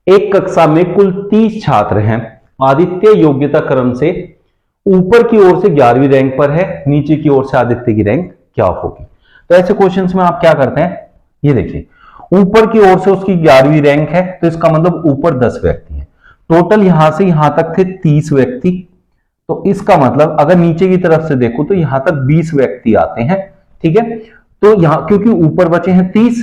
एक कक्षा में कुल 30 छात्र हैं। आदित्य योग्यता क्रम से ऊपर की ओर से 11वीं रैंक पर है, नीचे की ओर से आदित्य की रैंक क्या होगी। तो ऐसे क्वेश्चंस में आप क्या करते हैं, ये देखिए ऊपर की ओर से उसकी 11वीं रैंक है, तो इसका मतलब ऊपर 10 व्यक्ति हैं। टोटल यहां से यहां तक थे 30 व्यक्ति, तो इसका मतलब अगर नीचे की तरफ से देखो तो यहां तक 20 व्यक्ति आते हैं। ठीक है, तो यहां क्योंकि ऊपर बचे हैं 30,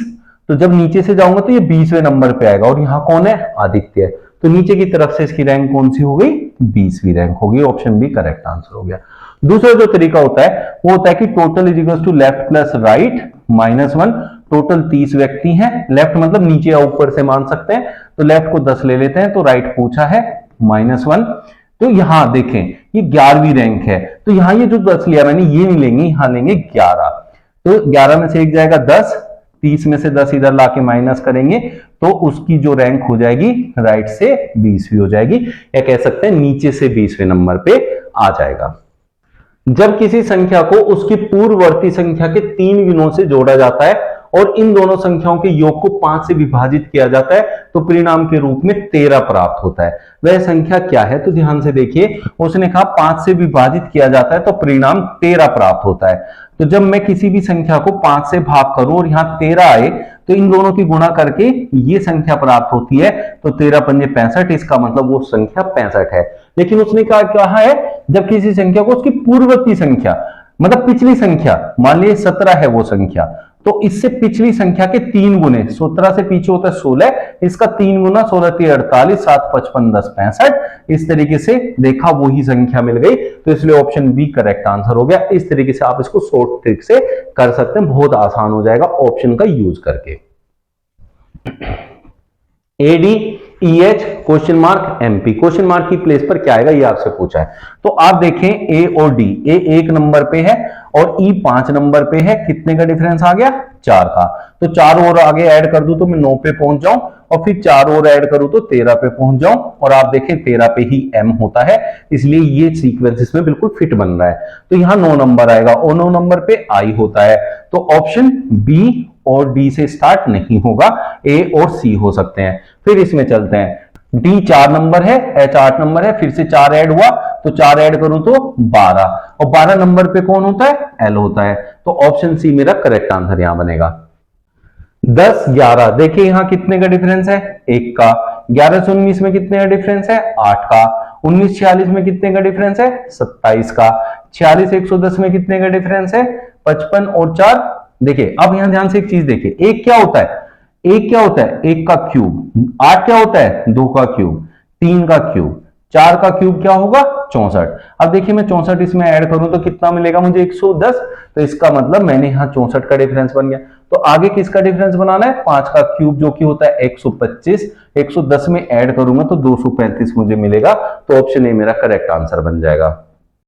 तो जब नीचे से जाऊंगा तो ये 20वें नंबर पे आएगा, और यहां कौन है, आदित्य है, तो नीचे की तरफ से इसकी रैंक कौन सी हो गई, 20वीं रैंक होगी। ऑप्शन बी करेक्ट आंसर हो गया। दूसरा जो तरीका होता है वो होता है कि total is equal to left plus right minus 1। Total 30 व्यक्ति हैं, लेफ्ट मतलब नीचे या ऊपर से मान सकते हैं, तो लेफ्ट को 10 ले लेते हैं, तो राइट पूछा है -1। तो यहां देखें ये 11वीं रैंक है, तो यहां ये जो 10 लिया मैंने ये नहीं लेंगे, यहां लेंगे 11। तो 11 में से एक जाएगा 10, 30 में से 10 इधर लाके माइनस करेंगे, तो उसकी जो रैंक हो जाएगी राइट से 20वीं हो जाएगी, या कह सकते हैं नीचे से 20वें नंबर पे आ जाएगा। जब किसी संख्या को उसकी पूर्ववर्ती संख्या के 3 गुणों से जोड़ा जाता है और इन दोनों संख्याओं के योग को 5 से विभाजित किया जाता है, तो परिणाम के रूप में 13 प्राप्त होता है। वह संख्या क्या है, तो ध्यान से देखिए, उसने कहा 5 से विभाजित किया जाता है तो परिणाम 13 प्राप्त होता है। तो जब मैं किसी भी संख्या को 5 से भाग करूं और यहां 13 आए, तो इन दोनों की गुणा करके ये संख्या प्राप्त होती है, तो 13 पंजे 65, इसका मतलब वो संख्या 65 है। लेकिन उसने कहा है जब किसी संख्या को उसकी पूर्ववर्ती संख्या मतलब पिछली संख्या, मान लीजिए 17 है वो संख्या, तो इससे पिछली संख्या के 3 गुने, 17 से पीछे होता है 16, इसका 3 गुना 16 3 48, 7 55 10 65, इस तरीके से देखा वही संख्या मिल गई, तो इसलिए ऑप्शन बी करेक्ट आंसर हो गया। इस तरीके से आप इसको शॉर्ट ट्रिक से कर सकते हैं, बहुत आसान हो जाएगा ऑप्शन का यूज करके। ADEH question mark MP, question mark की प्लेस पर क्या आएगा ये आपसे पूछा है। तो आप देखें A और D, A 1 नंबर पे है और E 5 नंबर पे है, कितने का डिफरेंस आ गया, 4 का। तो 4 और आगे ऐड कर दूं तो मैं 9 पे पहुंच जाऊं, और फिर 4 और ऐड करूं तो 13 पे पहुंच जाऊं, और आप देखें 13 पे ही M होता है, इसलिए ये सीक्वेंस इसमें बिल्कुल फिट बन रहा है। तो यहां 9 नंबर आएगा और 9 नंबर पे I होता है, तो ऑप्शन B और D से स्टार्ट नहीं होगा, A और C हो सकते हैं। फिर इसमें चलते हैं, D 4 नंबर है, H 8 नंबर है, फिर से 4 ऐड हुआ, तो 4 ऐड करूं तो 12, और 12 नंबर पे कौन होता है, L होता है, तो ऑप्शन सी मेरा करेक्ट आंसर यहां बनेगा। 10 11, देखिए यहां कितने का डिफरेंस है, 1 का। 11 से 19 में कितने का डिफरेंस है, 8 का। 19 46 में कितने का डिफरेंस है, 27 का। 46 110 में कितने का डिफरेंस है, 55, और 4, देखिए अब यहां ध्यान से एक चीज देखिए, एक क्या होता है, एक क्या होता है, 1 का क्यूब। 8 क्या होता है, 2 का क्यूब। 3 का क्यूब, 4 का क्यूब क्या होगा, 64। अब देखिए मैं 64 इसमें ऐड करूं तो कितना मिलेगा मुझे, 110, तो इसका मतलब मैंने यहां 64 का डिफरेंस बन गया। तो आगे किसका डिफरेंस बनाना है, 5 का क्यूब जो कि होता है 125, 110 में ऐड करूंगा तो 235 मुझे मिलेगा, तो ऑप्शन ए मेरा करेक्ट आंसर बन जाएगा।